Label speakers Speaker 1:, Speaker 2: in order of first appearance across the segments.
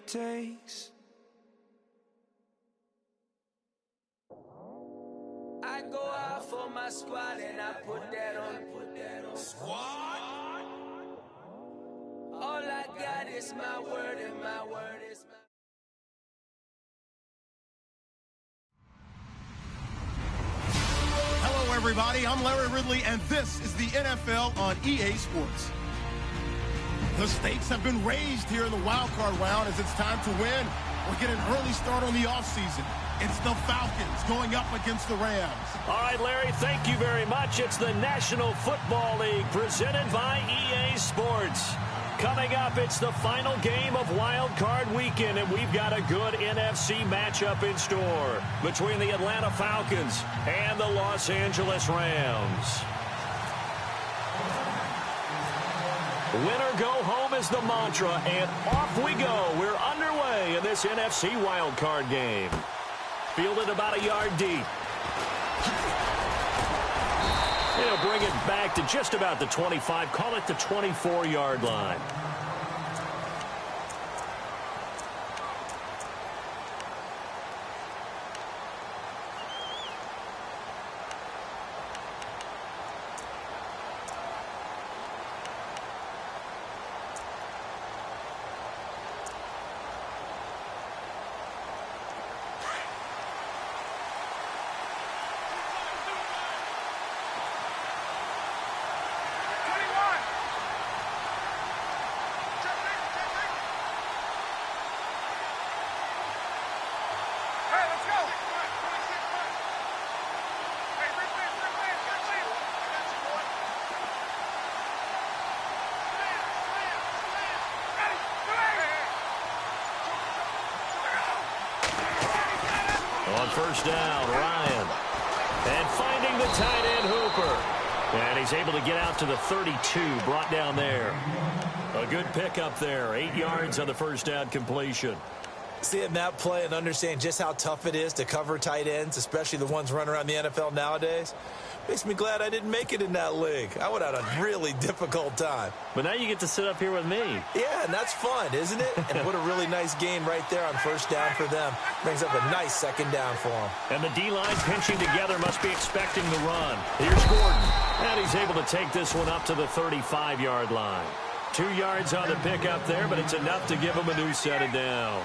Speaker 1: takes. I go out for my squad and I put that on. Squad? All I got is my word and my word is my...
Speaker 2: Hello, everybody. I'm Larry Ridley, and this is the NFL on EA Sports. The stakes have been raised here in the wild card round as it's time to win or get an early start on the offseason. It's the Falcons going up against the Rams.
Speaker 3: All right, Larry, thank you very much. It's the National Football League presented by EA Sports. Coming up, it's the final game of Wild Card Weekend, and we've got a good NFC matchup in store between the Atlanta Falcons and the Los Angeles Rams. Winner go home is the mantra, and off we go. We're underway in this NFC Wild Card game. Fielded about a yard deep. They'll bring it back to just about the 25. Call it the 24-yard line. On first down, Ryan. And finding the tight end, Hooper. And he's able to get out to the 32, brought down there. A good pickup there. 8 yards on the first down completion.
Speaker 4: Seeing that play and understanding just how tough it is to cover tight ends, especially the ones running around the NFL nowadays, makes me glad I didn't make it in that league. I would have had a really difficult time.
Speaker 3: But now you get to sit up here with me.
Speaker 4: Yeah, and that's fun, isn't it? And what a really nice game right there on first down for them. Brings up a nice second down for them.
Speaker 3: And the D-line pinching together must be expecting the run. Here's Gordon. And he's able to take this one up to the 35-yard line. 2 yards on the pickup there, but it's enough to give him a new set of downs.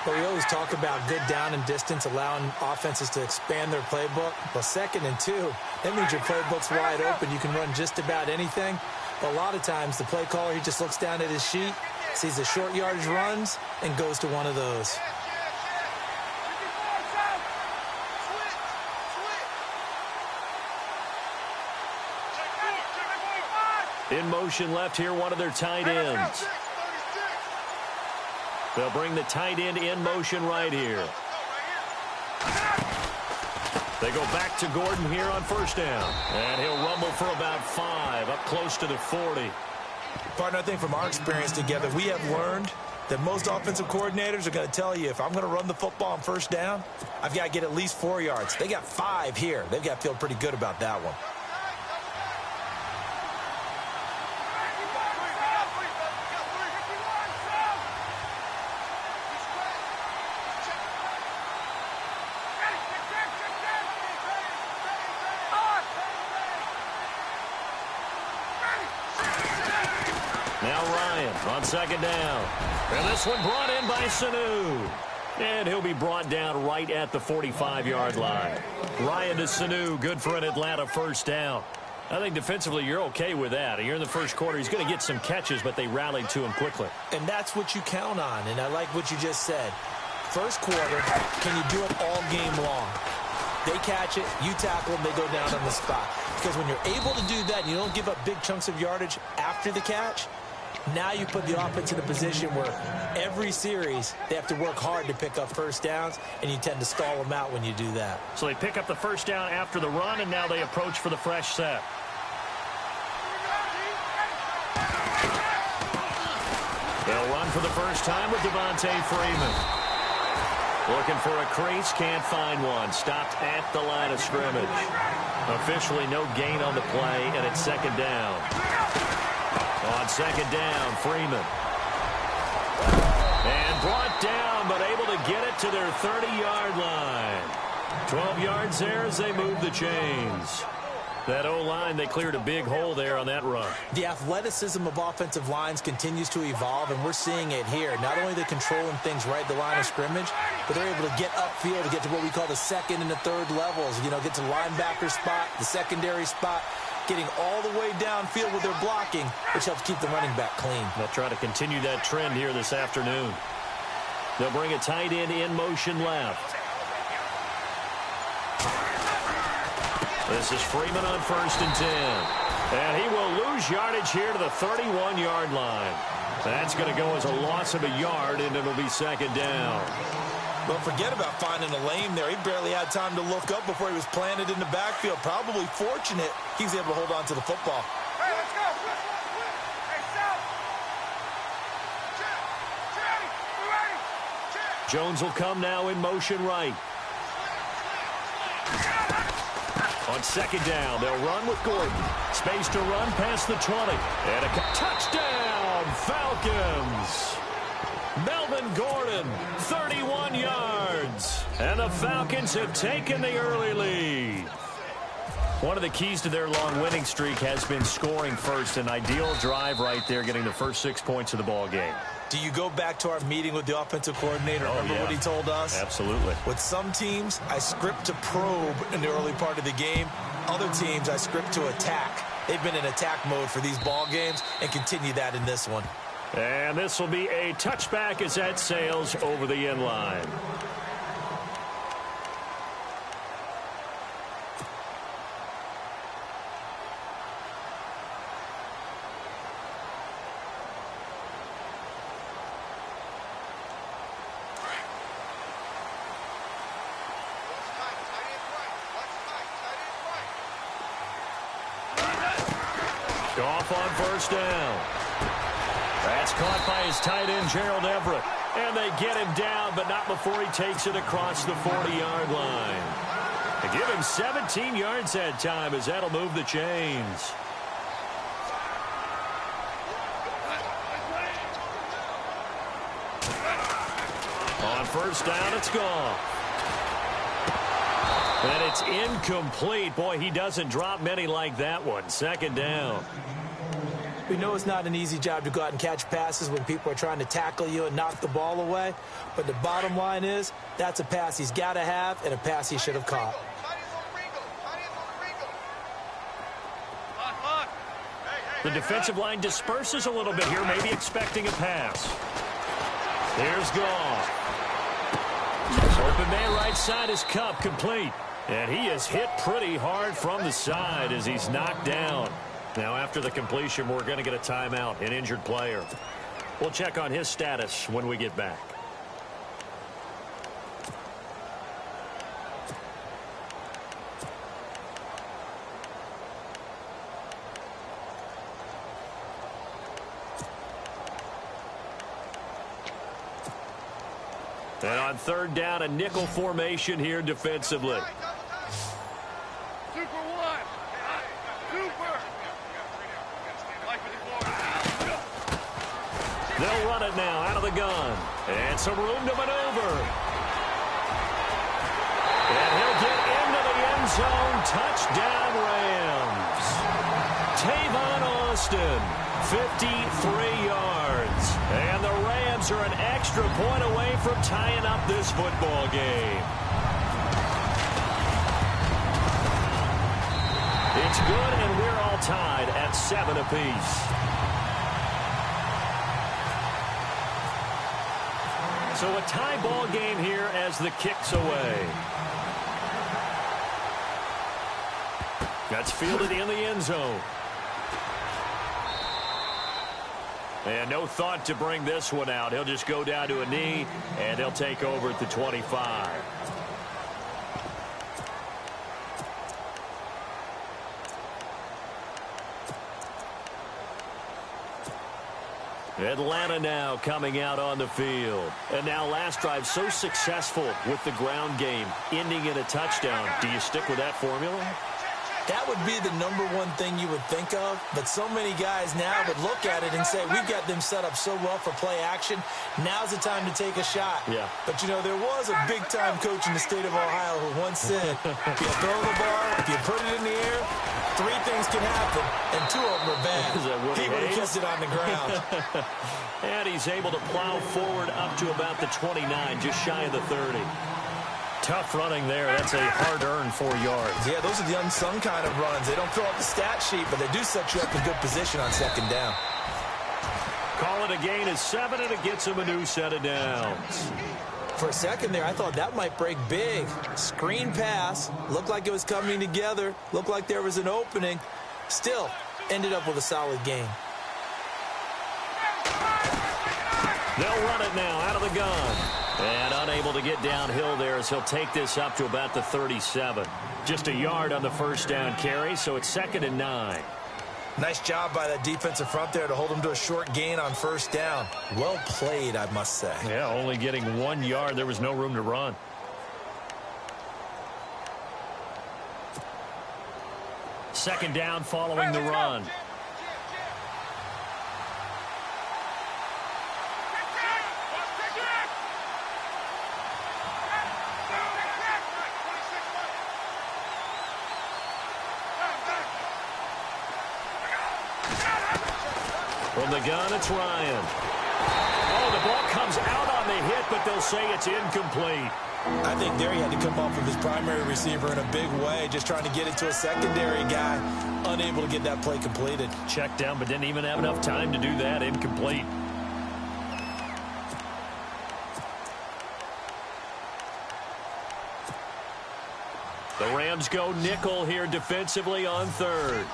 Speaker 4: Well, we always talk about good down and distance, allowing offenses to expand their playbook. Well, 2nd and 2, that means your playbook's wide open. You can run just about anything. But a lot of times, the play caller, he just looks down at his sheet, sees the short yardage runs, and goes to one of those.
Speaker 3: In motion left here, one of their tight ends. They'll bring the tight end in motion right here. They go back to Gordon here on first down. And he'll rumble for about 5, up close to the 40.
Speaker 4: Partner, I think from our experience together, we have learned that most offensive coordinators are going to tell you, if I'm going to run the football on first down, I've got to get at least 4 yards. They got 5 here. They've got to feel pretty good about that one.
Speaker 3: On second down. And this one brought in by Sanu. And he'll be brought down right at the 45-yard line. Ryan to Sanu, good for an Atlanta first down. I think defensively you're okay with that. You're in the first quarter. He's going to get some catches, but they rallied to him quickly.
Speaker 4: And that's what you count on, and I like what you just said. First quarter, can you do it all game long? They catch it, you tackle them, they go down on the spot. Because when you're able to do that and you don't give up big chunks of yardage after the catch, now you put the offense in a position where every series they have to work hard to pick up first downs, and you tend to stall them out when you do that.
Speaker 3: So they pick up the first down after the run, and now they approach for the fresh set. They'll run for the first time with Devontae Freeman. Looking for a crease, can't find one. Stopped at the line of scrimmage. Officially no gain on the play, and it's second down. On second down, Freeman. And brought down, but able to get it to their 30-yard line. 12 yards there as they move the chains. That O-line, they cleared a big hole there on that run.
Speaker 4: The athleticism of offensive lines continues to evolve, and we're seeing it here. Not only are they controlling things right at the line of scrimmage, but they're able to get upfield to get to what we call the second and the third levels. You know, get to the linebacker spot, the secondary spot, getting all the way downfield with their blocking, which helps keep the running back clean.
Speaker 3: They'll try to continue that trend here this afternoon. They'll bring a tight end in motion left. This is Freeman on 1st and 10. And he will lose yardage here to the 31-yard line. That's going to go as a loss of a yard, and it'll be 2nd down.
Speaker 4: But forget about finding a lane there. He barely had time to look up before he was planted in the backfield. Probably fortunate he was able to hold on to the football.
Speaker 5: Hey, let's go. Hey, stop. Jerry, you ready?
Speaker 3: Jones will come now in motion right. On 2nd down, they'll run with Gordon. Space to run past the 20. And a touchdown, Falcons. Melvin Gordon, 31 yards. And the Falcons have taken the early lead. One of the keys to their long winning streak has been scoring first. An ideal drive right there, getting the first 6 points of the ball game.
Speaker 4: Do you go back to our meeting with the offensive coordinator? Remember what he told us?
Speaker 3: Absolutely.
Speaker 4: With some teams, I script to probe in the early part of the game. Other teams, I script to attack. They've been in attack mode for these ball games and continue that in this one.
Speaker 3: And this will be a touchback as that sails over the end line. Off on 1st down. That's caught by his tight end, Gerald Everett. And they get him down, but not before he takes it across the 40-yard line. They give him 17 yards that time as that'll move the chains. On 1st down, it's gone. And it's incomplete. Boy, he doesn't drop many like that one. 2nd down.
Speaker 4: We know it's not an easy job to go out and catch passes when people are trying to tackle you and knock the ball away. But the bottom line is that's a pass he's got to have and a pass he should have caught.
Speaker 3: The defensive line disperses a little bit here, maybe expecting a pass. Here's Goff. Open man right side is Kupp, complete. And he is hit pretty hard from the side as he's knocked down. Now, after the completion, we're going to get a timeout, an injured player. We'll check on his status when we get back. And on 3rd down, a nickel formation here defensively.
Speaker 5: Super one. Super.
Speaker 3: They'll run it now out of the gun. And some room to maneuver. And he'll get into the end zone. Touchdown, Rams. Tavon Austin, 53 yards. And the Rams are an extra point away from tying up this football game. It's good, and we're all tied at 7 apiece. So a tie ball game here as the kick's away. That's fielded in the end zone. And no thought to bring this one out. He'll just go down to a knee, and they'll take over at the 25. Atlanta now coming out on the field. And now last drive so successful with the ground game, ending in a touchdown. Do you stick with that formula?
Speaker 4: That would be the #1 thing you would think of, but so many guys now would look at it and say, we've got them set up so well for play action. Now's the time to take a shot.
Speaker 3: Yeah.
Speaker 4: But, you know, there was a big-time coach in the state of Ohio who once said, if you throw the ball, if you put it in the air, 3 things can happen, and 2 of them are bad. He would have kissed it on the ground.
Speaker 3: And he's able to plow forward up to about the 29, just shy of the 30. Tough running there. That's a hard-earned 4 yards.
Speaker 4: Yeah, those are the unsung kind of runs. They don't fill out the stat sheet, but they do set you up in good position on 2nd down.
Speaker 3: Call it a gain of 7, and it gets him a new set of downs.
Speaker 4: For a second there, I thought that might break big. Screen pass. Looked like it was coming together. Looked like there was an opening. Still, ended up with a solid gain.
Speaker 3: They'll run it now out of the gun. And unable to get downhill there as he'll take this up to about the 37. Just a yard on the first down carry, so it's 2nd and 9.
Speaker 4: Nice job by that defensive front there to hold him to a short gain on 1st down. Well played, I must say.
Speaker 3: Yeah, only getting 1 yard. There was no room to run. Second down following the run. From the gun, it's Ryan. Oh, the ball comes out on the hit, but they'll say it's incomplete.
Speaker 4: I think there he had to come off of his primary receiver in a big way, just trying to get it to a secondary guy, unable to get that play completed.
Speaker 3: Checked down, but didn't even have enough time to do that. Incomplete. The Rams go nickel here defensively on 3rd.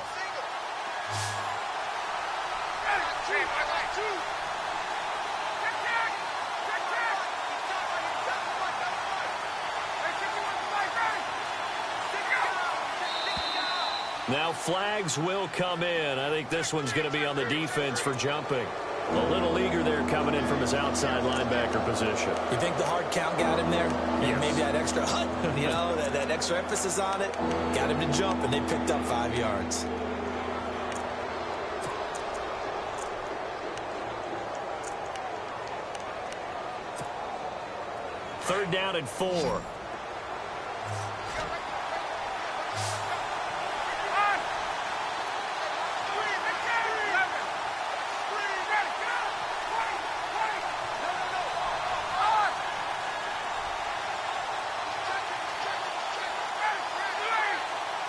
Speaker 3: Now flags will come in. I think this one's going to be on the defense for jumping. A little eager there coming in from his outside linebacker position.
Speaker 4: You think the hard count got him there?
Speaker 3: Yes.
Speaker 4: Maybe that extra hut, you know, that extra emphasis on it, got him to jump, and they picked up 5 yards.
Speaker 3: Third down and 4.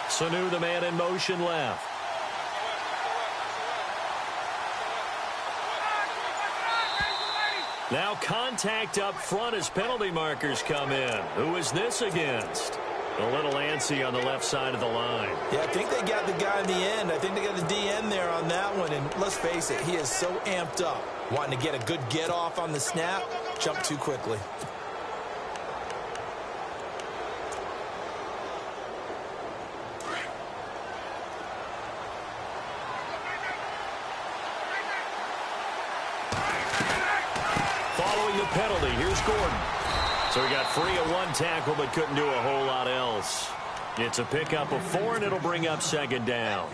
Speaker 3: Sanu, the man in motion left. Now contact up front as penalty markers come in. Who is this against? A little antsy on the left side of the line.
Speaker 4: Yeah, I think they got the guy in the end. I think they got the DN there on that one. And let's face it, he is so amped up, wanting to get a good get off on the snap, jump too quickly.
Speaker 3: Following the penalty, here's Gordon. So he got free of 1 tackle, but couldn't do a whole lot else. It's a pickup of 4, and it'll bring up 2nd down.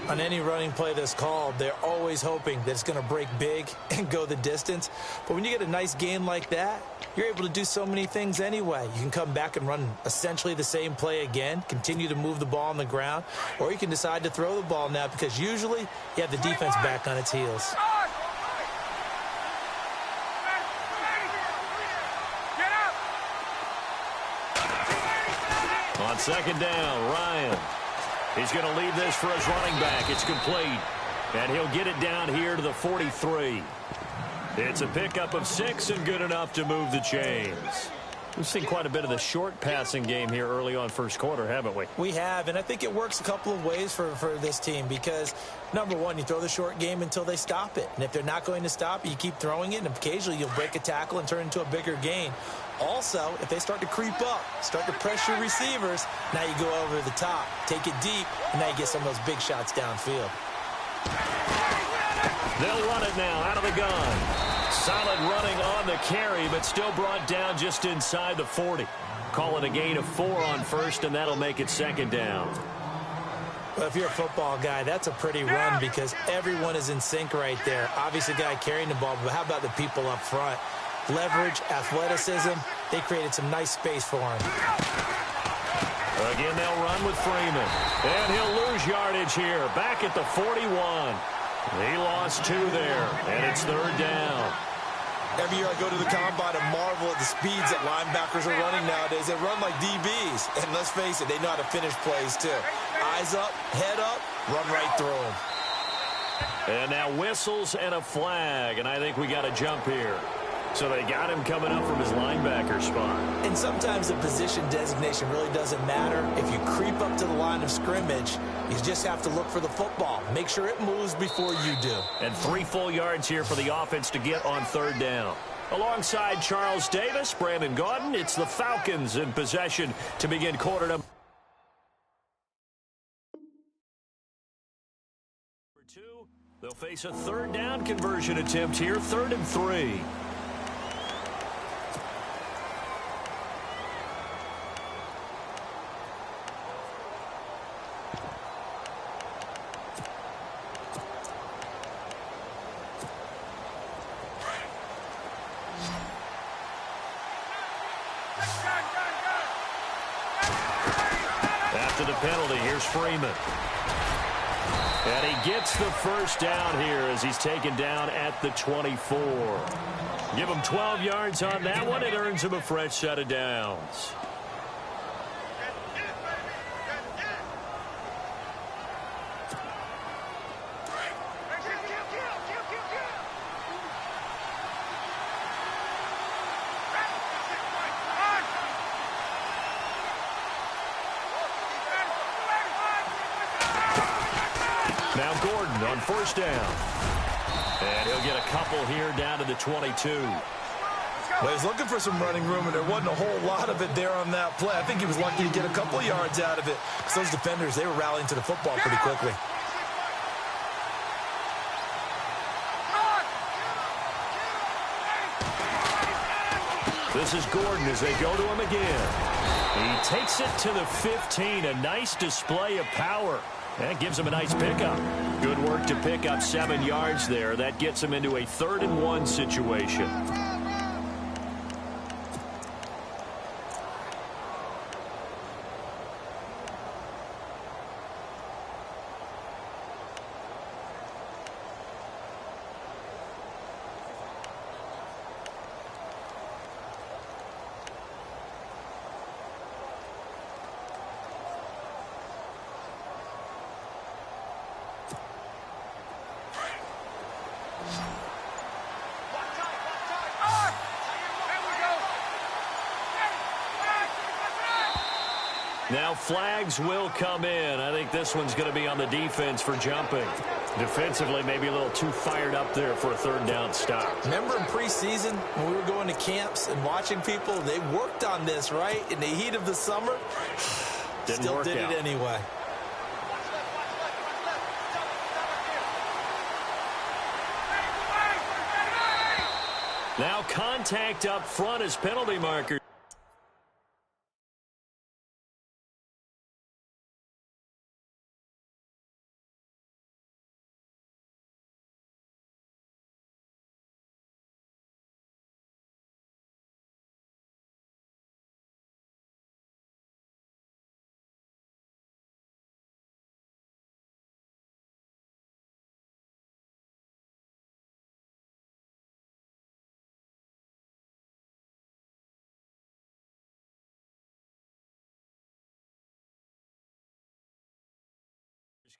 Speaker 4: On any running play that's called, they're always hoping that it's going to break big and go the distance. But when you get a nice gain like that, you're able to do so many things anyway. You can come back and run essentially the same play again, continue to move the ball on the ground, or you can decide to throw the ball now because usually you have the defense back on its heels.
Speaker 3: On 2nd down, Ryan. He's going to leave this for his running back. It's complete. And he'll get it down here to the 43. It's a pickup of 6 and good enough to move the chains. We've seen quite a bit of the short passing game here early on first quarter, haven't we?
Speaker 4: We have, and I think it works a couple of ways for this team because, number one, you throw the short game until they stop it. And if they're not going to stop it, you keep throwing it, and occasionally you'll break a tackle and turn it into a bigger gain. Also, if they start to creep up, start to pressure receivers, now you go over the top, take it deep, and now you get some of those big shots downfield.
Speaker 3: They'll run it now out of the gun. Solid running on the carry, but still brought down just inside the 40. Call it a gain of 4 on first, and that'll make it 2nd down.
Speaker 4: Well, if you're a football guy, that's a pretty run because everyone is in sync right there. Obviously, the guy carrying the ball, but how about the people up front? Leverage, athleticism, they created some nice space for him.
Speaker 3: Again, they'll run with Freeman. And he'll lose yardage here. Back at the 41. He lost 2 there, and it's 3rd down.
Speaker 4: Every year I go to the combine and marvel at the speeds that linebackers are running nowadays. They run like DBs. And let's face it, they know how to finish plays too. Eyes up, head up, run right through them.
Speaker 3: And now whistles and a flag, and I think we got a jump here. So they got him coming up from his linebacker spot. And sometimes the position designation really doesn't matter. If you creep up to the line of scrimmage, you just have to look for the football. Make sure it moves before you do. And 3 full yards here for the offense to get on 3rd down. Alongside Charles Davis, Brandon Gaudin, it's the Falcons in possession to begin quarter number 2. They'll face a 3rd down conversion attempt here, 3rd and 3. After the penalty, here's Freeman. And he gets the 1st down here as he's taken down at the 24. Give him 12 yards on that one. It earns him a fresh set of downs. Now Gordon on 1st down. And he'll get a couple here down to the 22.
Speaker 4: Well, he's looking for some running room, and there wasn't a whole lot of it there on that play. I think he was lucky to get a couple of yards out of it. Because those defenders, they were rallying to the football pretty quickly.
Speaker 3: This is Gordon as they go to him again. He takes it to the 15. A nice display of power. That gives him a nice pickup. Good work to pick up 7 yards there. That gets him into a 3rd and 1 situation. Now flags will come in. I think this one's going to be on the defense for jumping. Defensively, maybe a little too fired up there for a 3rd down stop.
Speaker 4: Remember in preseason when we were going to camps and watching people, they worked on this, right? In the heat of the summer, still did it anyway.
Speaker 3: Now contact up front as penalty marker.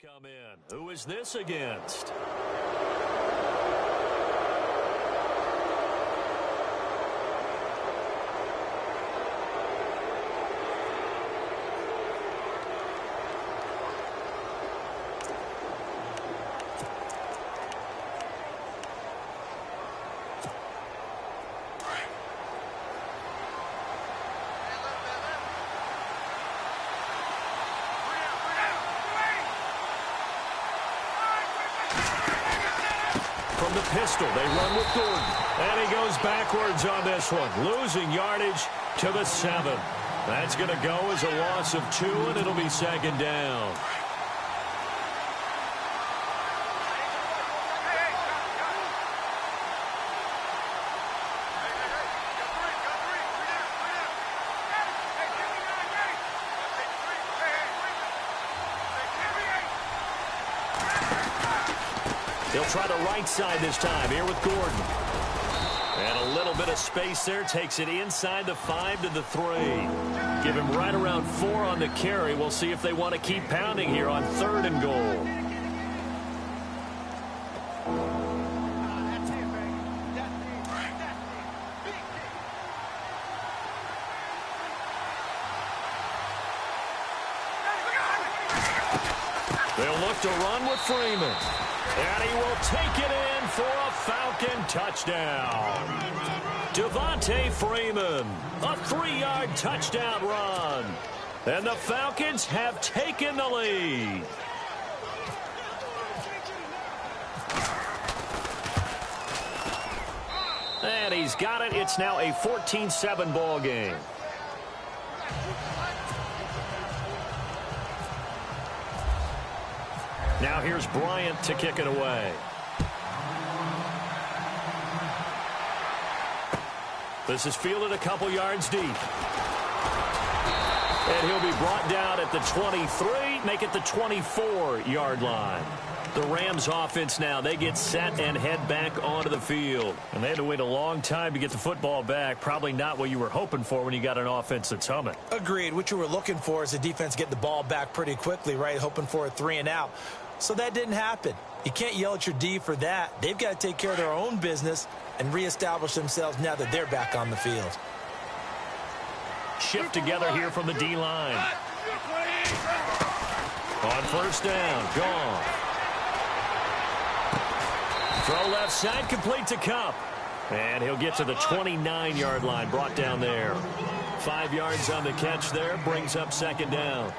Speaker 3: Come in. Who is this against? The pistol, they run with Gordon, and he goes backwards on this one, losing yardage to the 7. That's going to go as a loss of 2, and it'll be 2nd down. He'll try the right side this time here with Gordon. And a little bit of space there. Takes it inside the 5 to the 3. Give him right around 4 on the carry. We'll see if they want to keep pounding here on 3rd and goal. They'll look to run with Freeman. And he will take it in for a Falcon touchdown. Devontae Freeman, a 3-yard touchdown run. And the Falcons have taken the lead. And he's got it. It's now a 14-7 ball game. Now here's Bryant to kick it away. This is fielded a couple yards deep. And he'll be brought down at the 23, make it the 24-yard line. The Rams offense now, they get set and head back onto the field. And they had to wait a long time to get the football back. Probably not what you were hoping for when you got an offense that's humming.
Speaker 4: Agreed. What you were looking for is the defense getting the ball back pretty quickly, right? Hoping for a 3 and out. So that didn't happen. You can't yell at your D for that. They've got to take care of their own business and reestablish themselves now that they're back on the field.
Speaker 3: Shift together here from the D-line. On 1st down, gone. Throw left side, complete to Kupp. And he'll get to the 29-yard line, brought down there. 5 yards on the catch there, brings up 2nd down.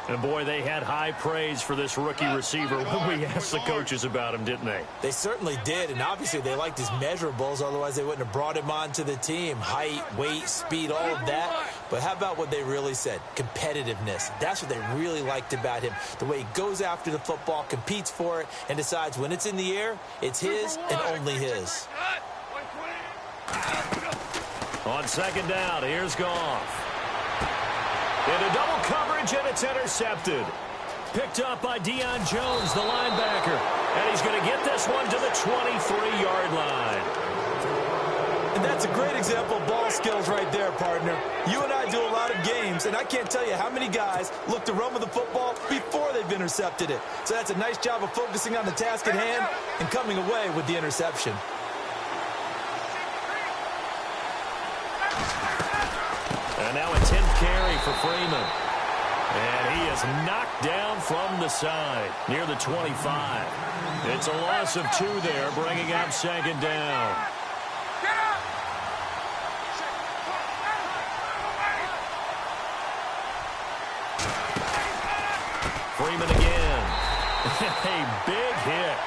Speaker 3: And, boy, they had high praise for this rookie receiver when we asked the coaches about him, didn't they?
Speaker 4: They certainly did, and obviously they liked his measurables. Otherwise, they wouldn't have brought him onto the team. Height, weight, speed, all of that. But how about what they really said? Competitiveness. That's what they really liked about him. The way he goes after the football, competes for it, and decides when it's in the air, it's his and only his.
Speaker 3: On 2nd down, here's Goff. Into double coverage, and it's intercepted. Picked up by Deion Jones, the linebacker. And he's going to get this one to the 23-yard line.
Speaker 4: And that's a great example of ball skills right there, partner. You and I do a lot of games, and I can't tell you how many guys look to run with the football before they've intercepted it. So that's a nice job of focusing on the task at hand and coming away with the interception.
Speaker 3: And now a 10th carry for Freeman. And he is knocked down from the side near the 25. It's a loss of 2 there, bringing up 2nd down. Freeman again. A big hit.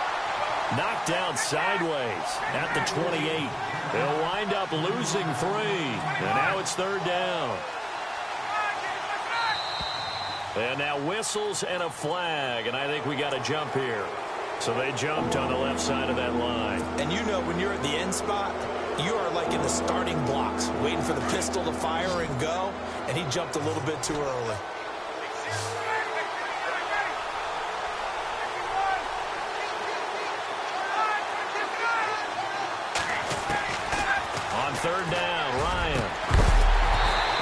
Speaker 3: Knocked down sideways at the 28. They'll wind up losing 3. And now it's 3rd down. And now whistles and a flag. And I think we got a jump here. So they jumped on the left side of that line.
Speaker 4: And you know when you're at the end spot, you are like in the starting blocks, waiting for the pistol to fire and go. And he jumped a little bit too early.
Speaker 3: On 3rd down, Ryan.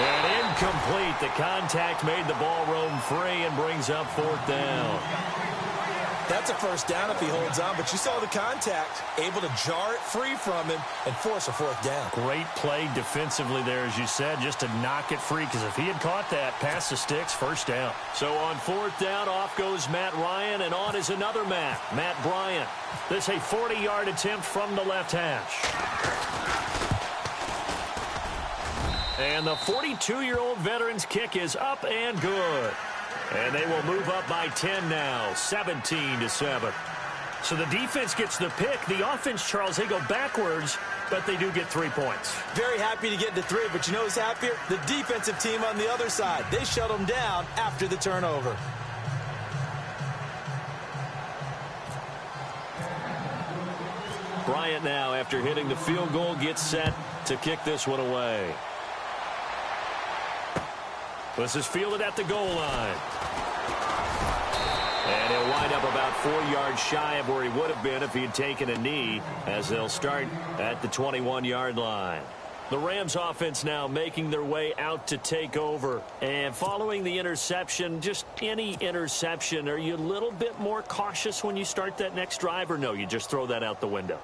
Speaker 3: And incomplete. The contact made the ball roam free and brings up 4th down.
Speaker 4: That's a 1st down if he holds on, but you saw the contact, able to jar it free from him and force a 4th down.
Speaker 3: Great play defensively there, as you said, just to knock it free, because if he had caught that, past the sticks, 1st down. So on 4th down, off goes Matt Ryan, and on is another Matt Bryant. This a 40-yard attempt from the left hash. And the 42-year-old veteran's kick is up and good. And they will move up by 10 now, 17-7. So the defense gets the pick. The offense, Charles, they go backwards, but they do get 3 points.
Speaker 4: Very happy to get to 3, but you know who's happier? The defensive team on the other side. They shut them down after the turnover.
Speaker 3: Bryant now, after hitting the field goal, gets set to kick this one away. This is fielded at the goal line. And he'll wind up about 4 yards shy of where he would have been if he had taken a knee, as they'll start at the 21-yard line. The Rams offense now making their way out to take over. And following the interception, just any interception, are you a little bit more cautious when you start that next drive, or no, you just throw that out the window?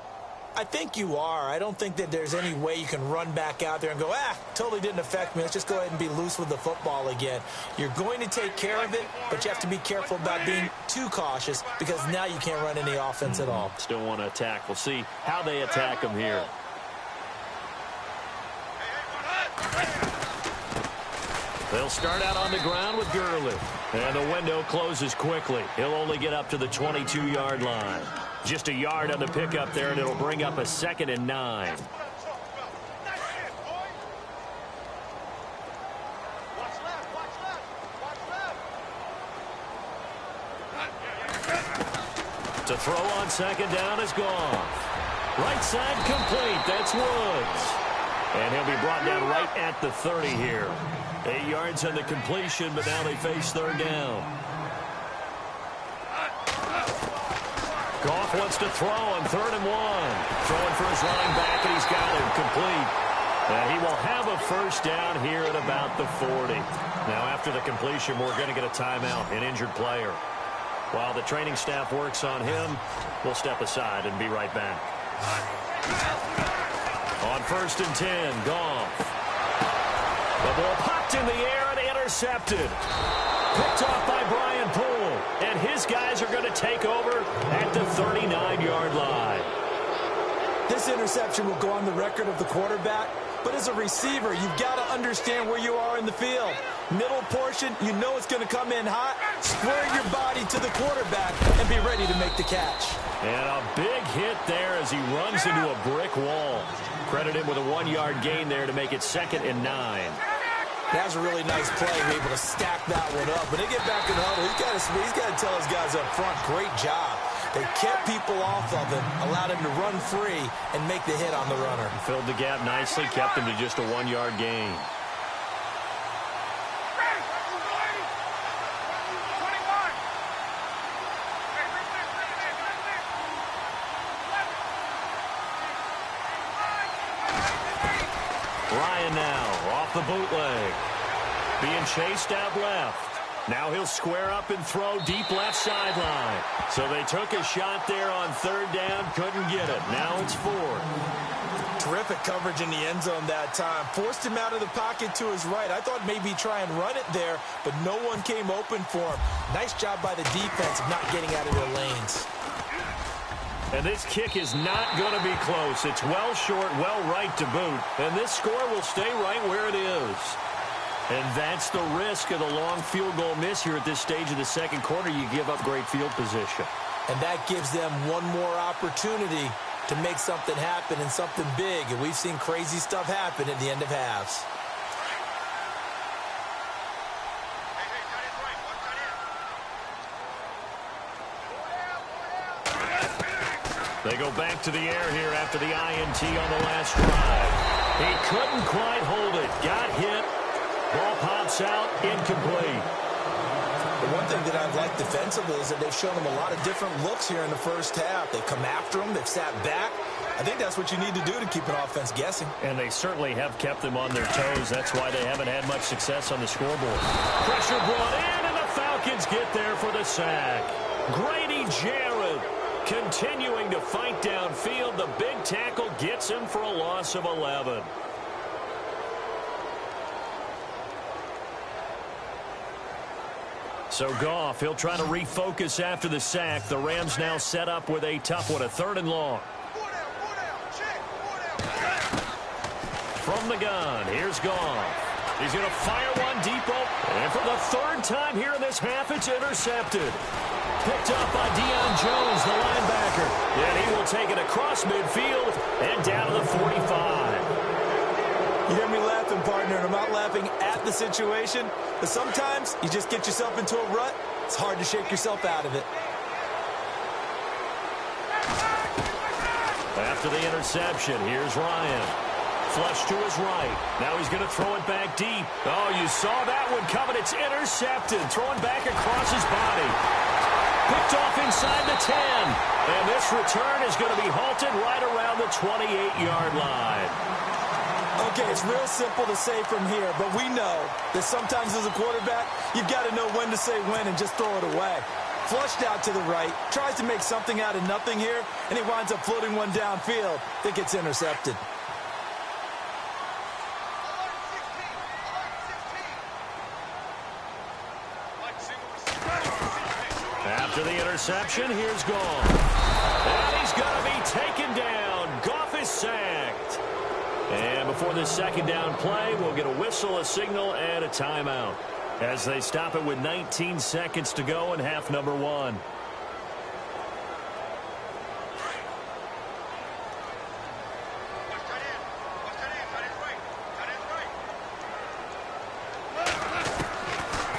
Speaker 4: I think you are. I don't think that there's any way you can run back out there and go, totally didn't affect me. Let's just go ahead and be loose with the football again. You're going to take care of it, but you have to be careful about being too cautious because now you can't run any offense at all.
Speaker 3: Still want to attack. We'll see how they attack him here. They'll start out on the ground with Gurley. And the window closes quickly. He'll only get up to the 22-yard line. Just a yard on the pickup there, and it'll bring up a 2nd and 9. To throw on 2nd down is Goff. Right side complete. That's Woods. And he'll be brought down right at the 30 here. 8 yards on the completion, but now they face 3rd down. Goff wants to throw on 3rd and 1. Throwing for his running back, and he's got him complete. And he will have a 1st down here at about the 40. Now, after the completion, we're going to get a timeout, an injured player. While the training staff works on him, we'll step aside and be right back. On 1st and 10, Goff. The ball popped in the air and intercepted. Picked off by Brian Poole. And his guys are going to take over at the 39-yard line.
Speaker 4: This interception will go on the record of the quarterback. But as a receiver, you've got to understand where you are in the field. Middle portion, you know it's going to come in hot. Square your body to the quarterback and be ready to make the catch.
Speaker 3: And a big hit there as he runs into a brick wall. Credit him with a 1-yard gain there to make it 2nd and 9.
Speaker 4: That's a really nice play. We're able to stack that one up. When they get back in the huddle, he's got to tell his guys up front, great job. They kept people off of him, allowed him to run free, and make the hit on the runner.
Speaker 3: Filled the gap nicely, kept him to just a 1-yard gain. Ryan now off the bootleg. Being chased out left. Now he'll square up and throw deep left sideline. So they took a shot there on 3rd down, couldn't get it. Now it's 4th.
Speaker 4: Terrific coverage in the end zone that time. Forced him out of the pocket to his right. I thought maybe try and run it there, but no one came open for him. Nice job by the defense of not getting out of their lanes.
Speaker 3: And this kick is not going to be close. It's well short, well right to boot. And this score will stay right where it is. And that's the risk of the long field goal miss here at this stage of the 2nd quarter. You give up great field position.
Speaker 4: And that gives them one more opportunity to make something happen and something big. And we've seen crazy stuff happen at the end of halves.
Speaker 3: They go back to the air here after the INT on the last drive. He couldn't quite hold it. Got hit. Ball pops out. Incomplete.
Speaker 4: The one thing that I've liked defensively is that they've shown them a lot of different looks here in the first half. They've come after them. They've sat back. I think that's what you need to do to keep an offense guessing.
Speaker 3: And they certainly have kept them on their toes. That's why they haven't had much success on the scoreboard. Pressure brought in, and the Falcons get there for the sack. Grady Jarrett continuing to fight downfield. The big tackle gets him for a loss of 11. So Goff, he'll try to refocus after the sack. The Rams now set up with a tough one, a 3rd and long. From the gun, here's Goff. He's going to fire one deep open. And for the 3rd time here in this half, it's intercepted. Picked up by Deion Jones, the linebacker. And he will take it across midfield and down to the 45.
Speaker 4: You hear me laughing, partner, and I'm not laughing at the situation, but sometimes you just get yourself into a rut. It's hard to shake yourself out of it.
Speaker 3: After the interception, here's Ryan. Flush to his right. Now he's going to throw it back deep. Oh, you saw that one coming. It's intercepted. Throwing back across his body. Picked off inside the 10. And this return is going to be halted right around the 28-yard line.
Speaker 4: Okay, it's real simple to say from here, but we know that sometimes as a quarterback, you've got to know when to say when and just throw it away. Flushed out to the right, tries to make something out of nothing here, and he winds up floating one downfield that gets intercepted.
Speaker 3: After the interception, here's Goff. And he's going to be taken down. Goff is sacked. And before this second down play, we'll get a whistle, a signal, and a timeout as they stop it with 19 seconds to go in half number one.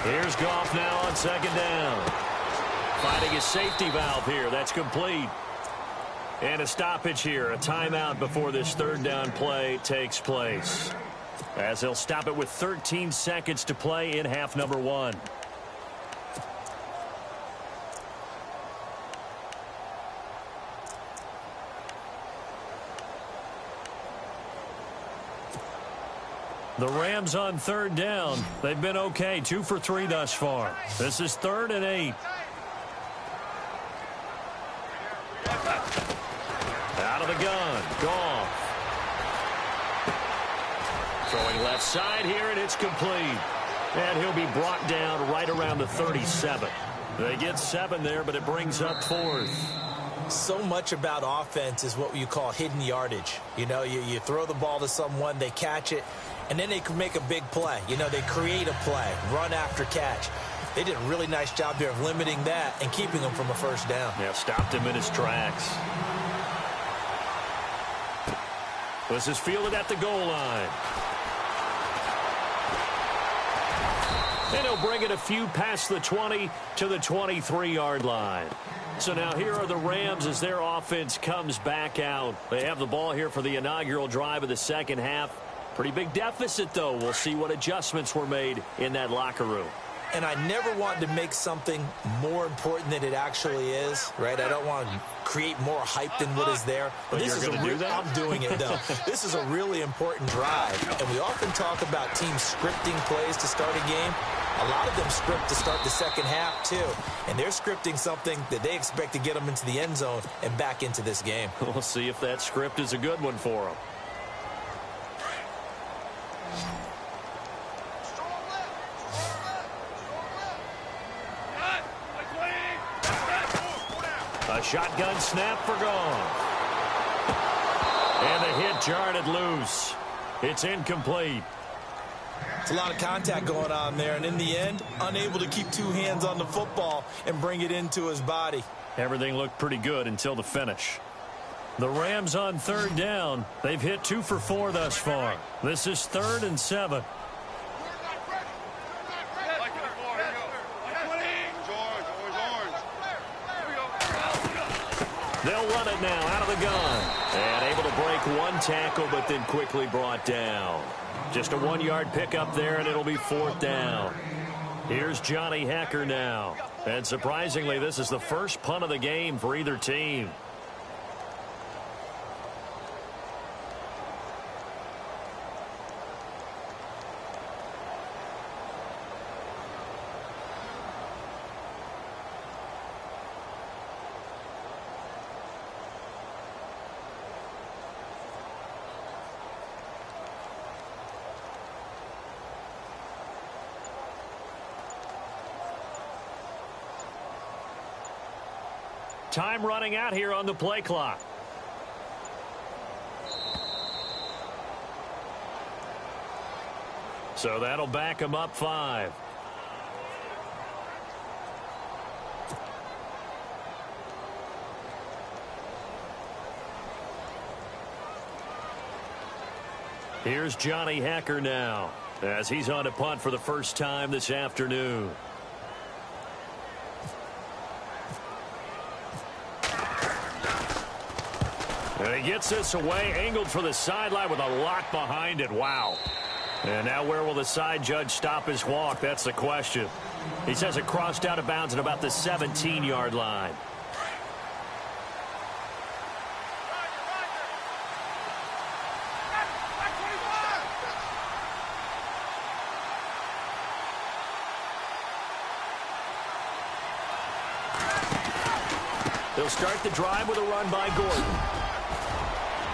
Speaker 3: Here's Goff now on second down. Finding a safety valve here. That's complete. And a stoppage here, a timeout before this third down play takes place. As they'll stop it with 13 seconds to play in half number one. The Rams on third down. They've been okay, 2 for 3 thus far. This is 3rd and 8. Out of the gun, Goff. Throwing left side here, and it's complete. And he'll be brought down right around the 37. They get 7 there, but it brings up 4th.
Speaker 4: So much about offense is what you call hidden yardage. You know, you throw the ball to someone, they catch it, and then they can make a big play. You know, they create a play, run after catch. They did a really nice job here of limiting that and keeping him from a first down.
Speaker 3: Yeah, stopped him in his tracks. This is fielded at the goal line. And he'll bring it a few past the 20 to the 23-yard line. So now here are the Rams as their offense comes back out. They have the ball here for the inaugural drive of the second half. Pretty big deficit, though. We'll see what adjustments were made in that locker room.
Speaker 4: And I never want to make something more important than it actually is, right? I don't want to create more hype than what is there.
Speaker 3: But
Speaker 4: this is
Speaker 3: you're going to do that?
Speaker 4: I'm doing it, though. This is a really important drive. And we often talk about teams scripting plays to start a game. A lot of them script to start the second half, too. And they're scripting something that they expect to get them into the end zone and back into this game.
Speaker 3: We'll see if that script is a good one for them. A shotgun snap for Goff. And the hit jarred it loose. It's incomplete.
Speaker 4: It's a lot of contact going on there, and in the end, unable to keep 2 hands on the football and bring it into his body.
Speaker 3: Everything looked pretty good until the finish. The Rams on third down. They've hit 2 for 4 thus far. This is 3rd and 7. They'll run it now out of the gun. And able to break 1 tackle, but then quickly brought down. Just a 1-yard pickup there, and it'll be 4th down. Here's Johnny Hecker now. And surprisingly, this is the first punt of the game for either team. Time running out here on the play clock. So that'll back him up 5. Here's Johnny Hecker now as he's on to punt for the first time this afternoon. And he gets this away, angled for the sideline with a lot behind it. Wow. And now where will the side judge stop his walk? That's the question. He says it crossed out of bounds at about the 17-yard line. They'll start the drive with a run by Gordon.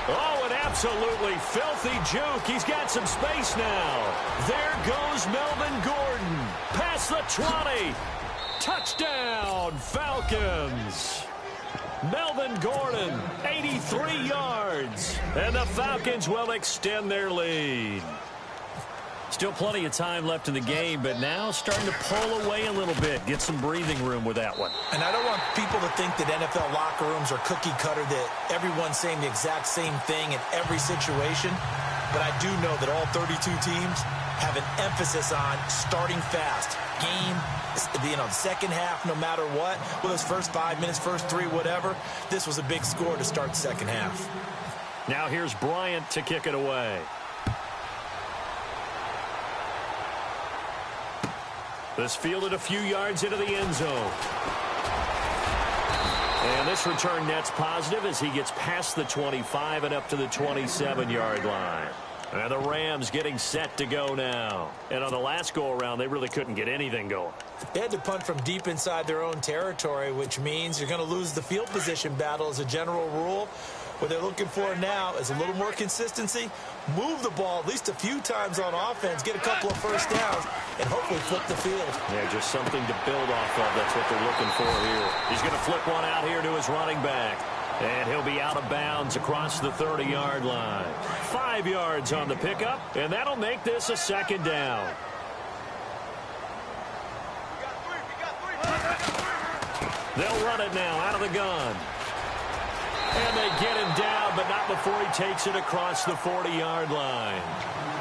Speaker 3: Oh, an absolutely filthy juke. He's got some space now. There goes Melvin Gordon. Past the 20. Touchdown, Falcons. Melvin Gordon, 83 yards. And the Falcons will extend their lead. Still plenty of time left in the game, but now starting to pull away a little bit. Get some breathing room with that one.
Speaker 4: And I don't want people to think that NFL locker rooms are cookie cutter, that everyone's saying the exact same thing in every situation. But I do know that all 32 teams have an emphasis on starting fast. Game, the second half, no matter what. Well, those first 5 minutes, first 3, whatever. This was a big score to start second half.
Speaker 3: Now here's Bryant to kick it away. This fielded a few yards into the end zone. And this return net's positive as he gets past the 25 and up to the 27-yard line. And the Rams getting set to go now. And on the last go-around, they really couldn't get anything going.
Speaker 4: They had to punt from deep inside their own territory, which means you're going to lose the field position battle as a general rule. What they're looking for now is a little more consistency, move the ball at least a few times on offense, get a couple of first downs, and hopefully flip the field.
Speaker 3: Yeah, just something to build off of. That's what they're looking for here. He's going to flip one out here to his running back. And he'll be out of bounds across the 30-yard line. 5 yards on the pickup, and that'll make this a second down. They'll run it now out of the gun. And they get him down, but not before he takes it across the 40-yard line.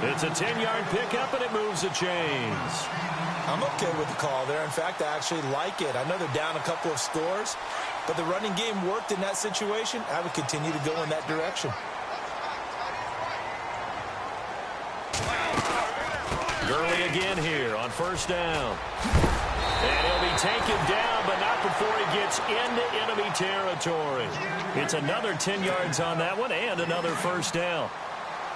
Speaker 3: It's a 10-yard pickup, and it moves the chains.
Speaker 4: I'm okay with the call there. In fact, I actually like it. I know they're down a couple of scores, but the running game worked in that situation. I would continue to go in that direction.
Speaker 3: Gurley again here on first down. And he'll be taken down, but not before he gets into enemy territory. It's another 10 yards on that one and another first down.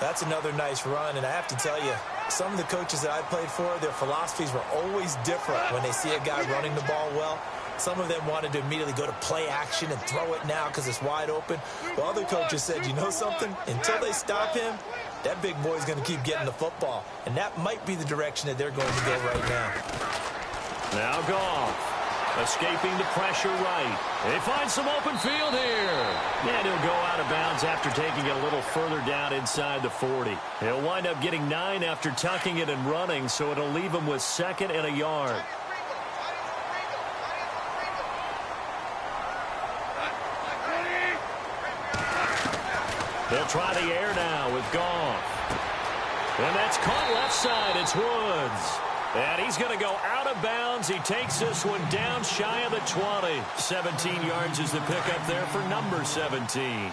Speaker 4: That's another nice run, and I have to tell you, some of the coaches that I played for, their philosophies were always different when they see a guy running the ball well. Some of them wanted to immediately go to play action and throw it now because it's wide open. While other coaches said, you know something? Until they stop him, that big boy's going to keep getting the football. And that might be the direction that they're going to go right now.
Speaker 3: Now Goff. Escaping the pressure right. They find some open field here. And he'll go out of bounds after taking it a little further down inside the 40. He'll wind up getting 9 after tucking it and running, so it'll leave him with 2nd and a yard. They'll try the air now with Goff. And that's caught left side. It's Woods. And he's going to go out of bounds. He takes this one down shy of the 20. 17 yards is the pickup there for number 17.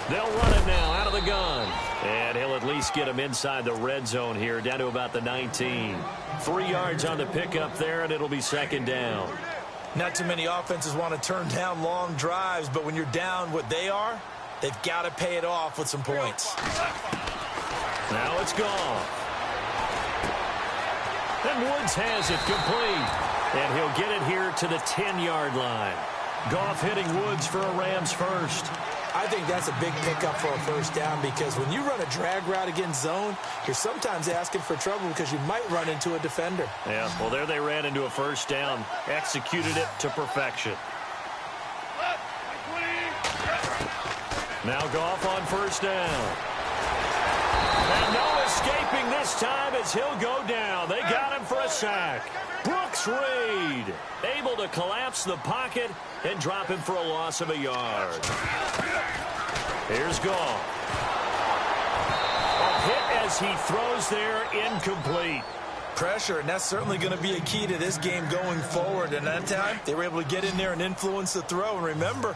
Speaker 3: They'll run it now out of the gun. And he'll at least get him inside the red zone here, down to about the 19. 3 yards on the pickup there, and it'll be 2nd down.
Speaker 4: Not too many offenses want to turn down long drives, but when you're down what they are, they've got to pay it off with some points.
Speaker 3: Now it's gone. And Woods has it complete. And he'll get it here to the 10-yard line. Goff hitting Woods for a Rams first.
Speaker 4: I think that's a big pickup for a first down because when you run a drag route against zone, you're sometimes asking for trouble because you might run into a defender.
Speaker 3: Yeah, well, there they ran into a first down. Executed it to perfection. Now Goff on first down. And no escaping this time as he'll go down. They got him for a sack. Brooks Reed able to collapse the pocket and drop him for a loss of a yard. Here's Goff. A hit as he throws there, incomplete.
Speaker 4: pressure, and that's certainly going to be a key to this game going forward. And that time, they were able to get in there and influence the throw. And remember,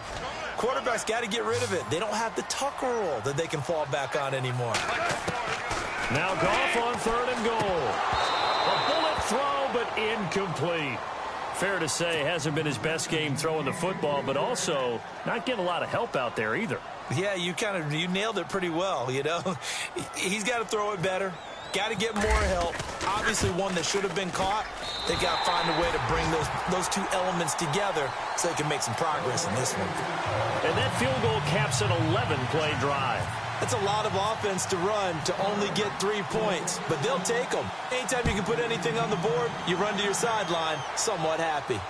Speaker 4: quarterbacks got to get rid of it. They don't have the Tucker rule that they can fall back on anymore.
Speaker 3: Now Goff on 3rd and goal. A bullet throw, but incomplete. Fair to say, hasn't been his best game throwing the football, but also not getting a lot of help out there either.
Speaker 4: Yeah, you nailed it pretty well, you know. He's got to throw it better. Got to get more help. Obviously one that should have been caught. They got to find a way to bring those two elements together so they can make some progress in this one.
Speaker 3: And that field goal caps an 11-play drive.
Speaker 4: That's a lot of offense to run to only get 3 points, but they'll take them. Anytime you can put anything on the board, you run to your sideline somewhat happy.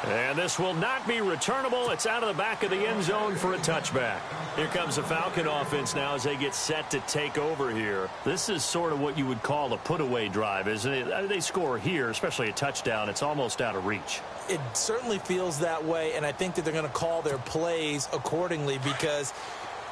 Speaker 3: And this will not be returnable. It's out of the back of the end zone for a touchback. Here comes the Falcon offense now as they get set to take over here. This is sort of what you would call a put-away drive, isn't it? They score here, especially a touchdown. It's almost out of reach.
Speaker 4: It certainly feels that way, and I think that they're going to call their plays accordingly because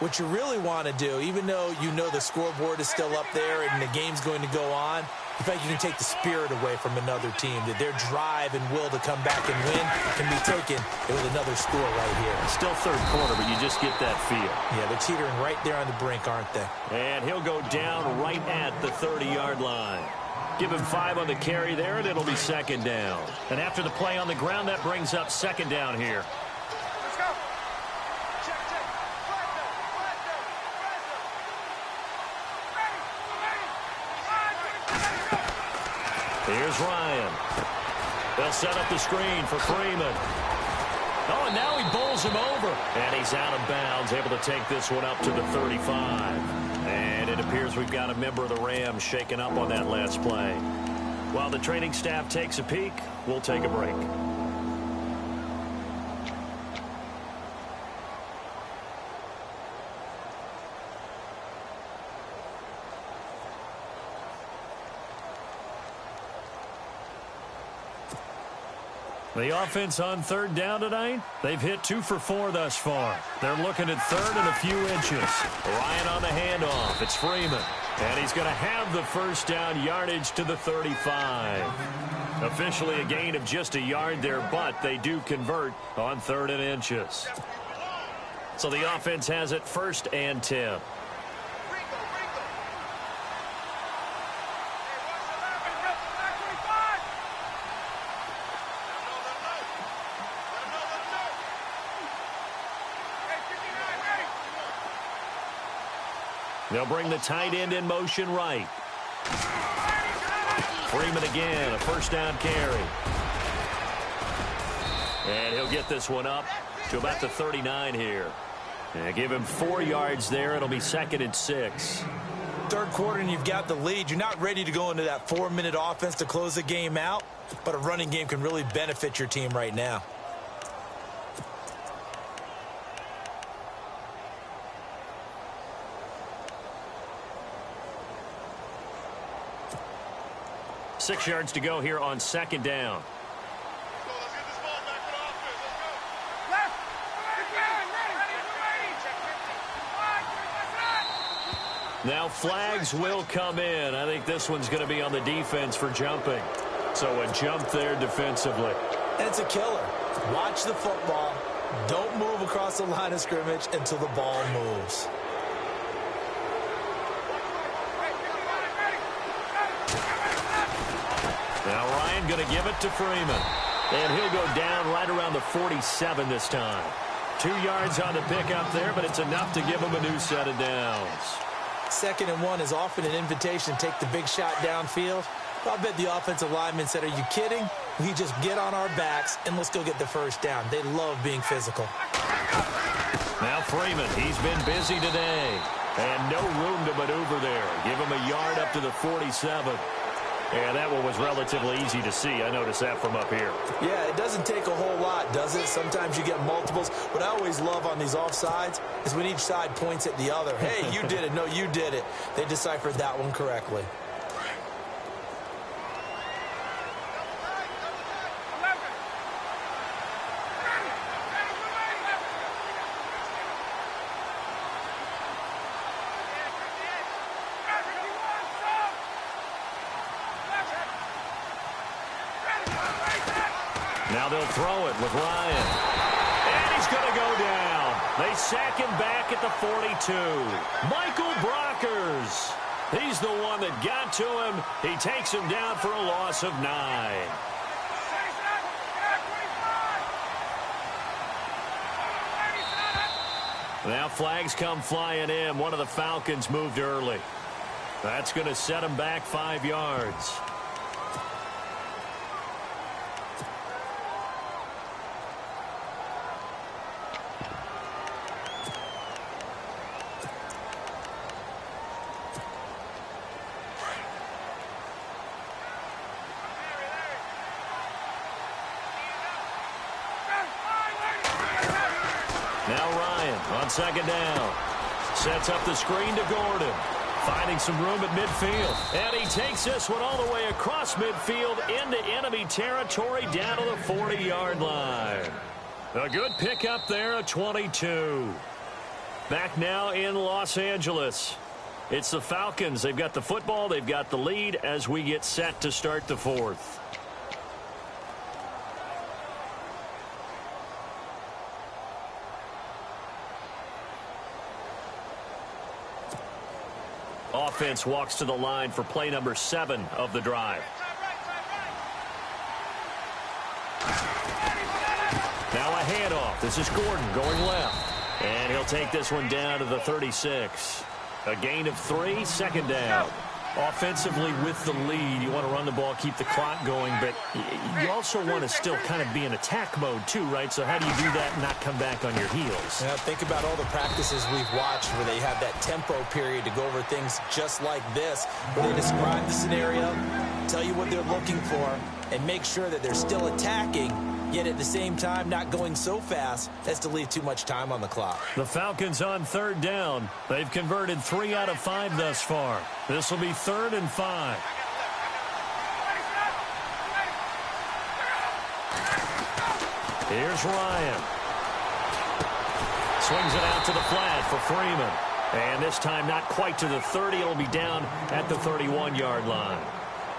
Speaker 4: what you really want to do, even though you know the scoreboard is still up there and the game's going to go on, in fact, you can take the spirit away from another team, that their drive and will to come back and win can be taken with another score right here.
Speaker 3: Still third quarter, but you just get that feel.
Speaker 4: Yeah, they're teetering right there on the brink, aren't they?
Speaker 3: And he'll go down right at the 30-yard line. Give him 5 on the carry there, and it'll be 2nd down. And after the play on the ground, that brings up 2nd down here.
Speaker 5: Let's go. Check. Flag down. Ready.
Speaker 3: Here's Ryan. They'll set up the screen for Freeman. Oh, and now he bowls him over. And he's out of bounds, able to take this one up to the 35. And it appears we've got a member of the Rams shaken up on that last play. While the training staff takes a peek, we'll take a break. The offense on 3rd down tonight, they've hit 2 for 4 thus far. They're looking at 3rd and a few inches. Ryan on the handoff. It's Freeman. And he's going to have the 1st down yardage to the 35. Officially a gain of just a yard there, but they do convert on 3rd and inches. So the offense has it 1st and 10. They'll bring the tight end in motion right. Freeman again, a 1st down carry. And he'll get this one up to about the 39 here. And give him 4 yards there. It'll be 2nd and 6.
Speaker 4: 3rd quarter and you've got the lead. You're not ready to go into that 4-minute offense to close the game out, but a running game can really benefit your team right now.
Speaker 3: Six yards to go here on 2nd down.
Speaker 5: Let's get this ball back for the offense. Let's go. Left.
Speaker 3: Now flags will come in. I think this one's going to be on the defense for jumping. So a jump there defensively.
Speaker 4: And it's a killer. Watch the football. Don't move across the line of scrimmage until the ball moves.
Speaker 3: Now Ryan going to give it to Freeman. And he'll go down right around the 47 this time. 2 yards on the pickup there, but it's enough to give him a new set of downs.
Speaker 4: 2nd and 1 is often an invitation to take the big shot downfield. I bet the offensive lineman said, are you kidding? We just get on our backs and let's go get the 1st down. They love being physical.
Speaker 3: Now Freeman, he's been busy today. And no room to maneuver there. Give him a yard up to the 47. And that one was relatively easy to see. I noticed that from up here.
Speaker 4: Yeah, it doesn't take a whole lot, does it? Sometimes you get multiples. What I always love on these offsides is when each side points at the other. Hey, you did it. No, you did it. They deciphered that one correctly.
Speaker 3: Now they'll throw it with Ryan. And he's going to go down. They sack him back at the 42. Michael Brockers. He's the one that got to him. He takes him down for a loss of 9. Now flags come flying in. One of the Falcons moved early. That's going to set him back 5 yards. Now Ryan on second down. Sets up the screen to Gordon. Finding some room at midfield. And he takes this one all the way across midfield into enemy territory down to the 40-yard line. A good pickup there at 22. Back now in Los Angeles. It's the Falcons. They've got the football. They've got the lead as we get set to start the fourth. Offense walks to the line for play number 7 of the drive. Now a handoff. This is Gordon going left. And he'll take this one down to the 36. A gain of 3, second down. Offensively with the lead, you want to run the ball, keep the clock going, but you also want to still kind of be in attack mode too, right? So how do you do that and not come back on your heels?
Speaker 4: Now, think about all the practices we've watched where they have that tempo period to go over things just like this, where they describe the scenario, tell you what they're looking for, and make sure that they're still attacking, yet at the same time not going so fast as to leave too much time on the clock.
Speaker 3: The Falcons on third down. They've converted 3 out of 5 thus far. This will be 3rd and 5. Here's Ryan. Swings it out to the flat for Freeman. And this time not quite to the 30. It'll be down at the 31-yard line.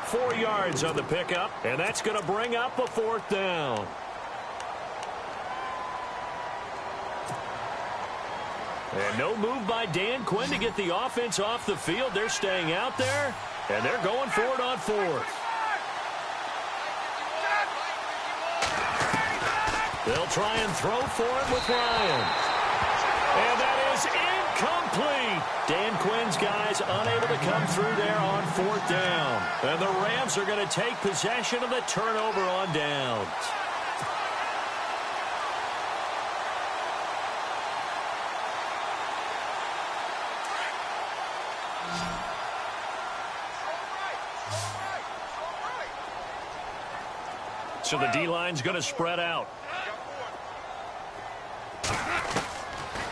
Speaker 3: 4 yards on the pickup, and that's going to bring up a 4th down. And no move by Dan Quinn to get the offense off the field. They're staying out there, and they're going for it on 4th. They'll try and throw for it with Ryan. And that is incomplete. Dan Quinn's guys unable to come through there on 4th down. And the Rams are going to take possession of the turnover on downs. So the D-line's going to spread out.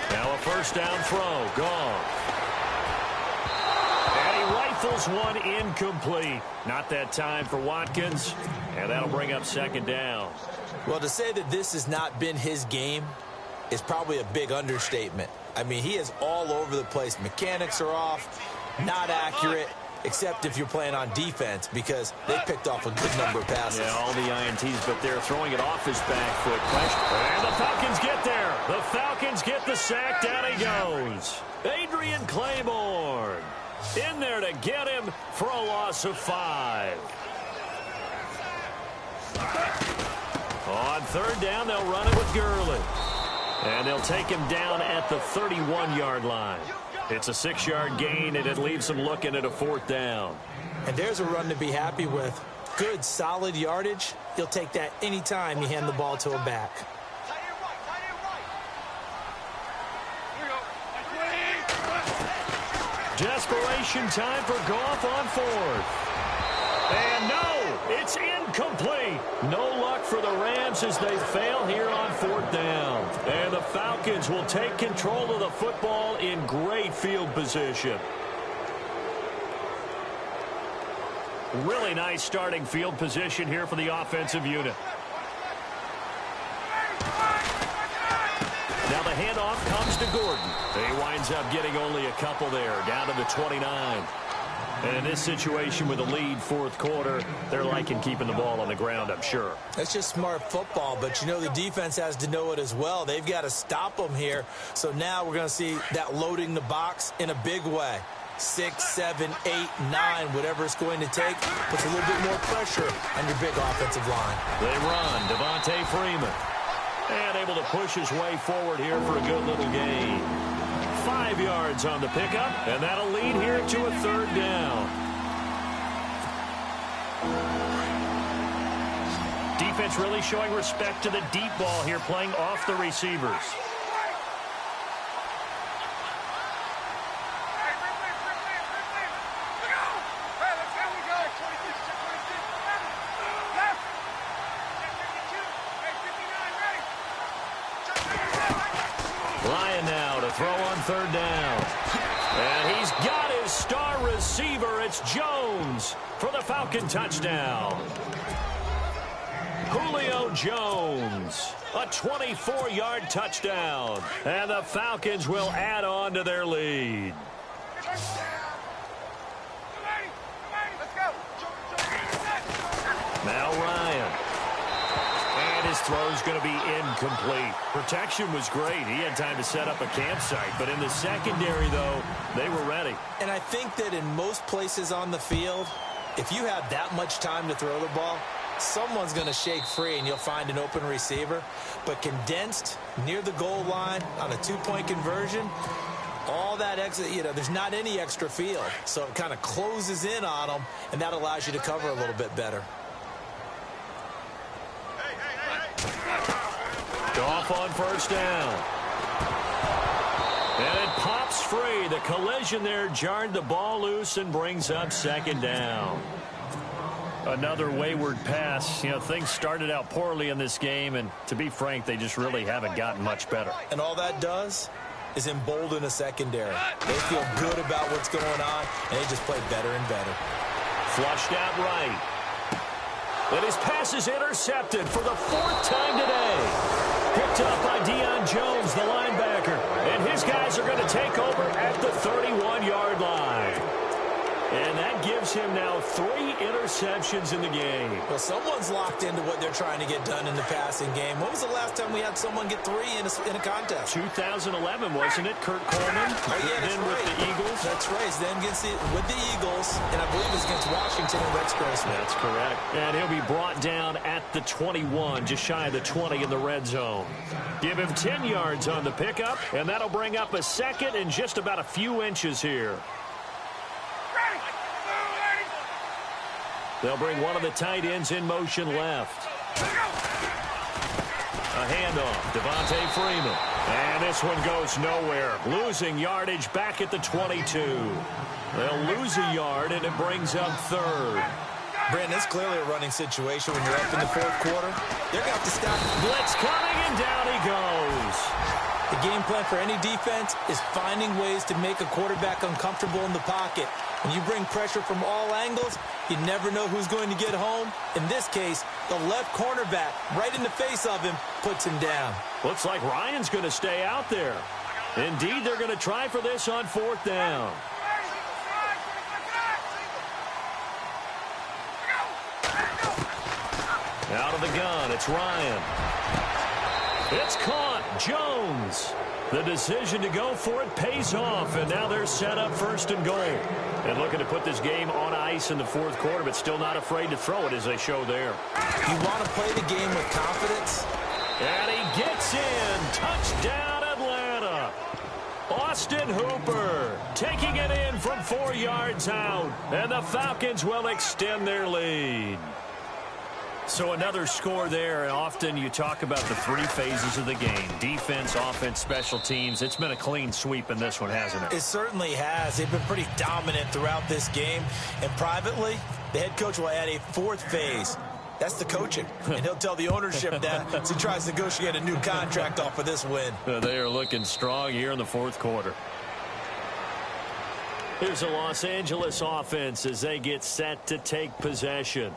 Speaker 3: Now a 1st down throw. Gone. And he rifles one incomplete. Not that time for Watkins. And that'll bring up 2nd down.
Speaker 4: Well, to say that this has not been his game is probably a big understatement. I mean, he is all over the place. Mechanics are off, not accurate, except if you're playing on defense, because they picked off a good number of passes.
Speaker 3: Yeah, all the INTs, but they're throwing it off his back foot. And the Falcons get there. The Falcons get the sack. Down he goes. Adrian Claiborne in there to get him for a loss of 5. On 3rd down, they'll run it with Gurley. And they'll take him down at the 31-yard line. It's a 6-yard gain, and it leaves them looking at a 4th down.
Speaker 4: And there's a run to be happy with. Good, solid yardage. He'll take that anytime you hand the ball to a back.
Speaker 3: Desperation time for Goff on 4th. And no, it's incomplete. No luck for the Rams as they fail here on 4th down. And the Falcons will take control of the football in great field position. Really nice starting field position here for the offensive unit. Now the handoff comes to Gordon. He winds up getting only a couple there, down to the 29. And in this situation with a lead fourth quarter, they're liking keeping the ball on the ground, I'm sure.
Speaker 4: That's just smart football, but you know the defense has to know it as well. They've got to stop them here. So now we're going to see that loading the box in a big way. 6, 7, 8, 9, whatever it's going to take, puts a little bit more pressure on your big offensive line.
Speaker 3: They run. Devontae Freeman. And able to push his way forward here for a good little gain. 5 yards on the pickup, and that'll lead here to a third down. Defense really showing respect to the deep ball here, playing off the receivers. Ryan now to throw on third down. And he's got his star receiver. It's Jones for the Falcon touchdown. Julio Jones, a 24-yard touchdown. And the Falcons will add on to their lead. Now Ryan. And his throw's going to be incomplete. Protection was great. He had time to set up a campsite. But in the secondary, though, they were ready.
Speaker 4: And I think that in most places on the field, if you have that much time to throw the ball, someone's going to shake free and you'll find an open receiver. But condensed near the goal line on a two-point conversion, all that extra, there's not any extra field. So it kind of closes in on them, and that allows you to cover a little bit better.
Speaker 3: Off on first down. And it pops free. The collision there jarred the ball loose and brings up second down. Another wayward pass. Things started out poorly in this game, and to be frank, they just really haven't gotten much better.
Speaker 4: And all that does is embolden a secondary. They feel good about what's going on, and they just play better and better.
Speaker 3: Flushed out right. And his pass is intercepted for the fourth time today. Picked up by Deion Jones, the linebacker. And his guys are going to take over at the 31-yard line. And that gives him now 3 interceptions in the game.
Speaker 4: Well, someone's locked into what they're trying to get done in the passing game. When was the last time we had someone get 3 in a contest?
Speaker 3: 2011, wasn't it? Kurt Coleman.
Speaker 4: Oh, yeah, that's
Speaker 3: then
Speaker 4: right.
Speaker 3: With the Eagles.
Speaker 4: That's right. Then with the Eagles, and I believe it's against Washington and Rex Grossman.
Speaker 3: That's correct. And he'll be brought down at the 21, just shy of the 20 in the red zone. Give him 10 yards on the pickup, and that'll bring up a second and just about a few inches here. They'll bring one of the tight ends in motion left. A handoff, Devontae Freeman. And this one goes nowhere. Losing yardage back at the 22. They'll lose a yard, and it brings up third.
Speaker 4: Brandon, it's clearly a running situation when you're up in the fourth quarter. They're going to have to stop.
Speaker 3: Blitz coming, and down he goes.
Speaker 4: The game plan for any defense is finding ways to make a quarterback uncomfortable in the pocket. When you bring pressure from all angles, you never know who's going to get home. In this case, the left cornerback, right in the face of him, puts him down.
Speaker 3: Looks like Ryan's going to stay out there. Indeed, they're going to try for this on fourth down. Out of the gun, it's Ryan. It's caught. Jones. The decision to go for it pays off, and now they're set up first and goal. And looking to put this game on ice in the fourth quarter, but still not afraid to throw it as they show there.
Speaker 4: You want to play the game with confidence?
Speaker 3: And he gets in. Touchdown, Atlanta. Austin Hooper taking it in from 4 yards out. And the Falcons will extend their lead. So another score there, and often you talk about the 3 phases of the game. Defense, offense, special teams. It's been a clean sweep in this one, hasn't it?
Speaker 4: It certainly has. They've been pretty dominant throughout this game. And privately, the head coach will add a 4th phase. That's the coaching. And he'll tell the ownership that as he tries to negotiate a new contract off of this win.
Speaker 3: They are looking strong here in the fourth quarter. Here's the Los Angeles offense as they get set to take possession.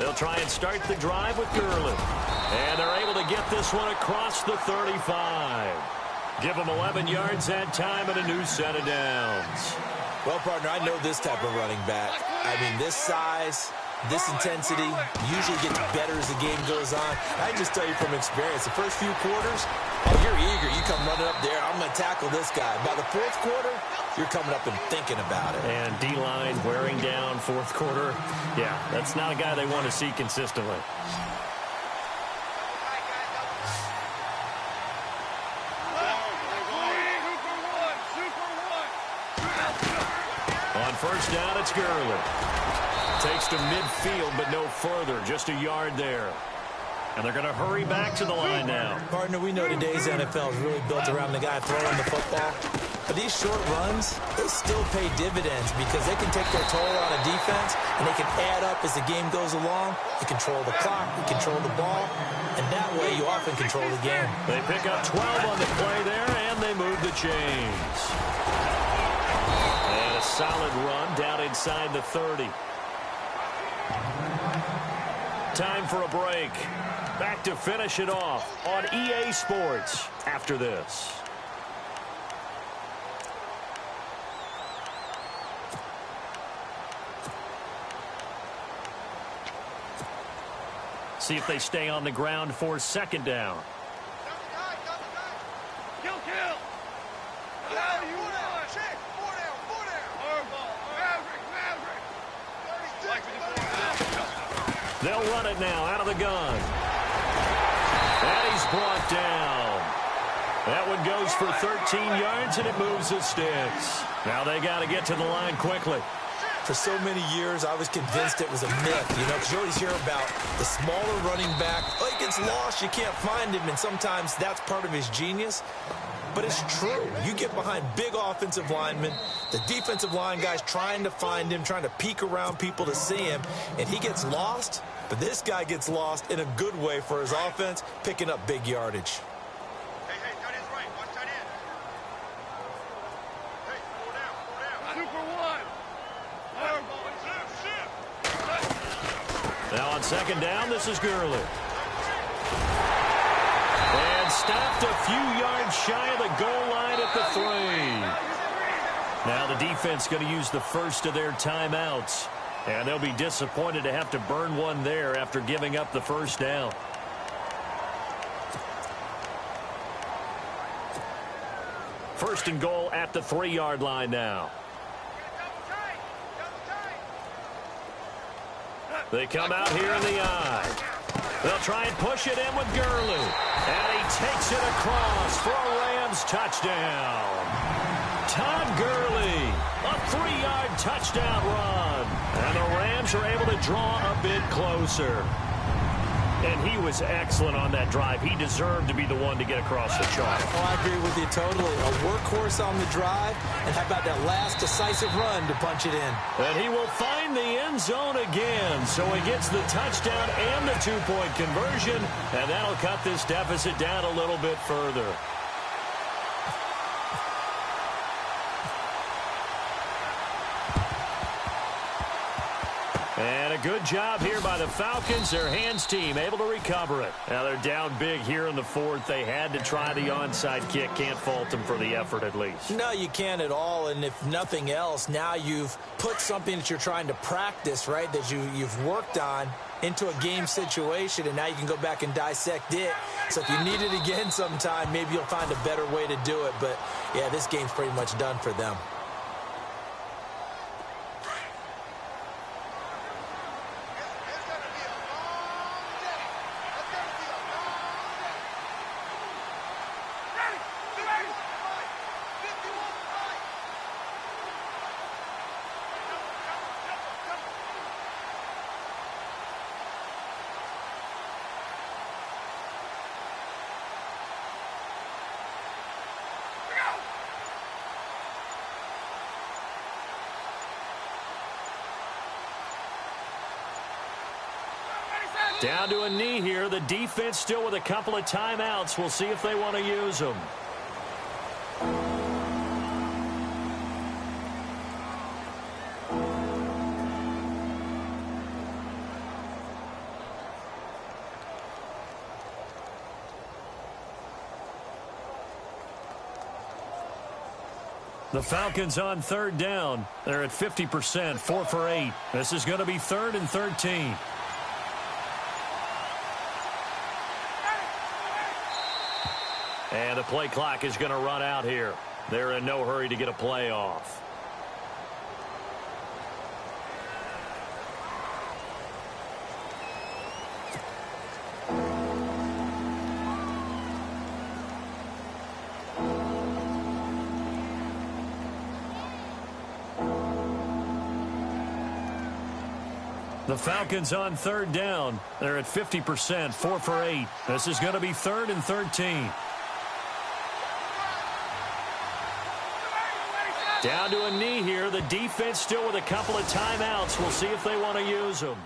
Speaker 3: They'll try and start the drive with Gurley. And they're able to get this one across the 35. Give them 11 yards that time and a new set of downs.
Speaker 4: Well, partner, I know this type of running back. I mean, this size, this intensity usually gets better as the game goes on. I just tell you from experience, the first few quarters, oh, you're eager. You come running up there, I'm going to tackle this guy. By the fourth quarter, you're coming up and thinking about it.
Speaker 3: And D-line wearing down fourth quarter. Yeah, that's not a guy they want to see consistently. On first down, it's Gurley. Takes to midfield, but no further. Just a yard there. And they're going to hurry back to the line now.
Speaker 4: Partner, we know today's NFL is really built around the guy throwing the football. But these short runs, they still pay dividends because they can take their toll on a defense, and they can add up as the game goes along. You control the clock, you control the ball, and that way you often control the game.
Speaker 3: They pick up 12 on the play there, and they move the chains. And a solid run down inside the 30. Time for a break. Back to finish it off on EA Sports after this. See if they stay on the ground for second down.
Speaker 5: Kill.
Speaker 3: They'll run it now out of the gun. And he's brought down. That one goes for 13 yards, and it moves the sticks. Now they got to get to the line quickly.
Speaker 4: For so many years, I was convinced it was a myth, because you always hear about the smaller running back. Oh, he gets lost, you can't find him, and sometimes that's part of his genius. But it's true. You get behind big offensive linemen, the defensive line guys trying to find him, trying to peek around people to see him, and he gets lost. But this guy gets lost in a good way for his offense, picking up big yardage.
Speaker 5: Hey, tight end's right. Watch tight end. Hey, four down. Super one.
Speaker 3: Now on second down, this is Gurley. And stopped a few yards shy of the goal line at the 3. Now the defense going to use the first of their timeouts. And they'll be disappointed to have to burn one there after giving up the first down. First and goal at the 3-yard line now. They come out here in the eye. They'll try and push it in with Gurley. And he takes it across for a Rams touchdown. Todd Gurley, a 3-yard touchdown run. And the Rams are able to draw a bit closer. And he was excellent on that drive. He deserved to be the one to get across the chalk.
Speaker 4: Oh, I agree with you totally. A workhorse on the drive, and how about that last decisive run to punch it in?
Speaker 3: And he will find the end zone again. So he gets the touchdown and the 2-point conversion, and that'll cut this deficit down a little bit further. And a good job here by the Falcons. Their hands team able to recover it. Now they're down big here in the 4th. They had to try the onside kick. Can't fault them for the effort at least.
Speaker 4: No, you can't at all. And if nothing else, now you've put something that you're trying to practice, right, that you've worked on into a game situation, and now you can go back and dissect it. So if you need it again sometime, maybe you'll find a better way to do it. But, yeah, this game's pretty much done for them.
Speaker 3: Down to a knee here. The defense still with a couple of timeouts. We'll see if they want to use them. The Falcons on third down. They're at 50%, 4 for 8. This is going to be 3rd and 13. And the play clock is going to run out here. They're in no hurry to get a play off. The Falcons on third down. They're at 50%, 4 for 8. This is going to be 3rd and 13. Down to a knee here. The defense still with a couple of timeouts. We'll see if they want to use them.